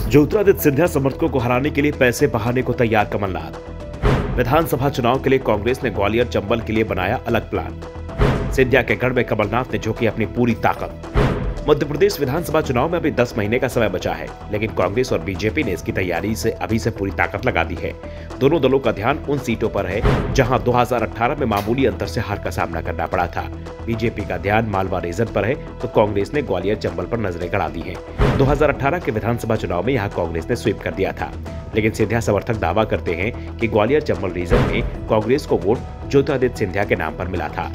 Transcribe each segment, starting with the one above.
ज्योतिरादित्य सिंधिया समर्थकों को हराने के लिए पैसे बहाने को तैयार कमलनाथ। विधानसभा चुनाव के लिए कांग्रेस ने ग्वालियर चंबल के लिए बनाया अलग प्लान। सिंधिया के गढ़ में कमलनाथ ने झोंकी अपनी पूरी ताकत। मध्य प्रदेश विधानसभा चुनाव में अभी 10 महीने का समय बचा है, लेकिन कांग्रेस और बीजेपी ने इसकी तैयारी से अभी से पूरी ताकत लगा दी है। दोनों दलों का ध्यान उन सीटों पर है जहां 2018 में मामूली अंतर से हार का सामना करना पड़ा था। बीजेपी का ध्यान मालवा रीजन पर है तो कांग्रेस ने ग्वालियर चंबल पर नजरें गड़ा दी हैं। 2018 के विधानसभा चुनाव में यहां कांग्रेस ने स्वीप कर दिया था, लेकिन सिंधिया समर्थक दावा करते हैं कि ग्वालियर चंबल रीजन में कांग्रेस को वोट ज्योतिरादित्य सिंधिया के नाम पर मिला था।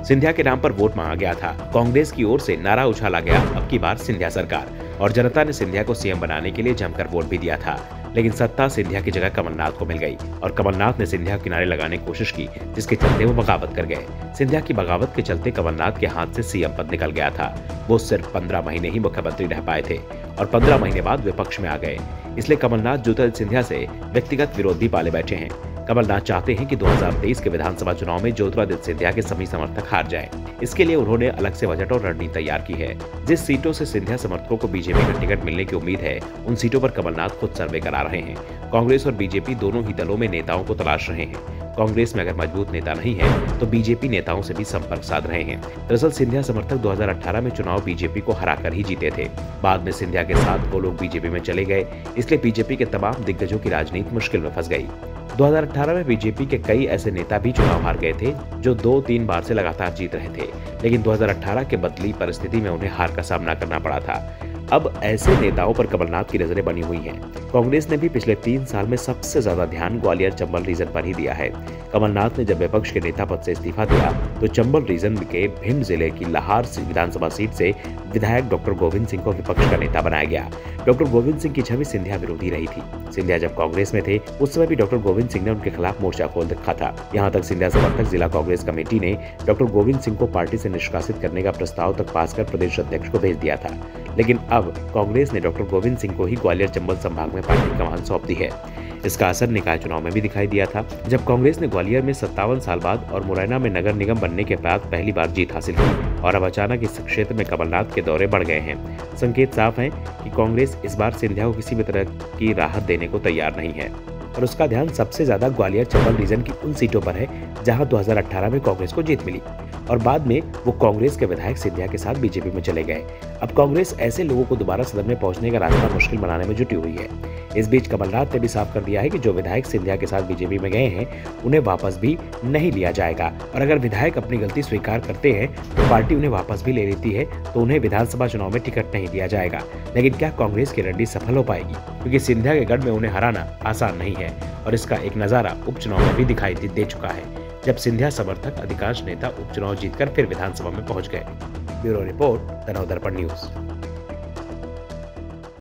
सिंधिया के नाम पर वोट मांगा गया था। कांग्रेस की ओर से नारा उछाला गया, अब की बार सिंधिया सरकार, और जनता ने सिंधिया को सीएम बनाने के लिए जमकर वोट भी दिया था। लेकिन सत्ता सिंधिया की जगह कमलनाथ को मिल गई और कमलनाथ ने सिंधिया किनारे लगाने की कोशिश की, जिसके चलते वो बगावत कर गए। सिंधिया की बगावत के चलते कमलनाथ के हाथ से सीएम पद निकल गया था। वो सिर्फ 15 महीने ही मुख्यमंत्री रह पाए थे और 15 महीने बाद विपक्ष में आ गए। इसलिए कमलनाथ ज्योतिरादित्य सिंधिया से व्यक्तिगत विरोध भी पाले बैठे हैं। कमलनाथ चाहते हैं कि 2023 के विधानसभा चुनाव में ज्योतिरादित्य सिंधिया के सभी समर्थक हार जाएं। इसके लिए उन्होंने अलग से बजट और रणनीति तैयार की है। जिस सीटों से सिंधिया समर्थकों को बीजेपी का टिकट मिलने की उम्मीद है, उन सीटों पर कमलनाथ खुद सर्वे करा रहे हैं। कांग्रेस और बीजेपी दोनों ही दलों में नेताओं को तलाश रहे हैं। कांग्रेस में अगर मजबूत नेता नहीं है तो बीजेपी नेताओं से भी संपर्क साध रहे हैं। दरअसल सिंधिया समर्थक 2018 में चुनाव बीजेपी को हराकर ही जीते थे। बाद में सिंधिया के साथ वो लोग बीजेपी में चले गए, इसलिए बीजेपी के तमाम दिग्गजों की राजनीति मुश्किल में फंस गई। 2018 में बीजेपी के कई ऐसे नेता भी चुनाव हार गए थे जो 2-3 बार से लगातार जीत रहे थे, लेकिन 2018 के बदली परिस्थिति में उन्हें हार का सामना करना पड़ा था। अब ऐसे नेताओं पर कमलनाथ की नजरें बनी हुई हैं। कांग्रेस ने भी पिछले 3 साल में सबसे ज्यादा ध्यान ग्वालियर चंबल रीजन पर ही दिया है। कमलनाथ ने जब विपक्ष के नेता पद से इस्तीफा दिया तो चंबल रीजन के भिंड जिले की लाहार विधानसभा सीट से विधायक डॉक्टर गोविंद सिंह को विपक्ष का नेता बनाया गया। डॉक्टर गोविंद सिंह की छवि सिंधिया विरोधी रही थी। सिंधिया जब कांग्रेस में थे उस समय भी डॉक्टर गोविंद सिंह ने उनके खिलाफ मोर्चा खोल रखा था। यहाँ तक सिंधिया समर्थक जिला कांग्रेस कमेटी ने डॉक्टर गोविंद सिंह को पार्टी से निष्कासित करने का प्रस्ताव तक पास कर प्रदेश अध्यक्ष को भेज दिया था, लेकिन अब कांग्रेस ने डॉक्टर गोविंद सिंह को ही ग्वालियर चंबल संभाग में पार्टी कमान सौंप दी है। इसका असर निकाय चुनाव में भी दिखाई दिया था, जब कांग्रेस ने ग्वालियर में 57 साल बाद और मुरैना में नगर निगम बनने के बाद पहली बार जीत हासिल की और अब अचानक इस क्षेत्र में कमलनाथ के दौरे बढ़ गए हैं। संकेत साफ है कि कांग्रेस इस बार सिंधिया को किसी भी तरह की राहत देने को तैयार नहीं है और उसका ध्यान सबसे ज्यादा ग्वालियर चंबल रीजन की उन सीटों पर है जहां 2018 में कांग्रेस को जीत मिली और बाद में वो कांग्रेस के विधायक सिंधिया के साथ बीजेपी में चले गए। अब कांग्रेस ऐसे लोगों को दोबारा सदन में पहुंचने का रास्ता मुश्किल बनाने में जुटी हुई है। इस बीच कमलनाथ ने भी साफ कर दिया है कि जो विधायक सिंधिया के साथ बीजेपी में गए हैं उन्हें वापस भी नहीं लिया जाएगा और अगर विधायक अपनी गलती स्वीकार करते हैं तो पार्टी उन्हें वापस भी ले लेती है तो उन्हें विधानसभा चुनाव में टिकट नहीं दिया जाएगा। लेकिन क्या कांग्रेस की रणनीति सफल हो पाएगी, क्योंकि सिंधिया के गढ़ में उन्हें हराना आसान नहीं है और इसका एक नजारा उपचुनाव में भी दिखाई दे चुका है, जब सिंधिया समर्थक अधिकांश नेता उपचुनाव जीतकर फिर विधानसभा में पहुंच गए। ब्यूरो रिपोर्ट, तनव दर्पण न्यूज।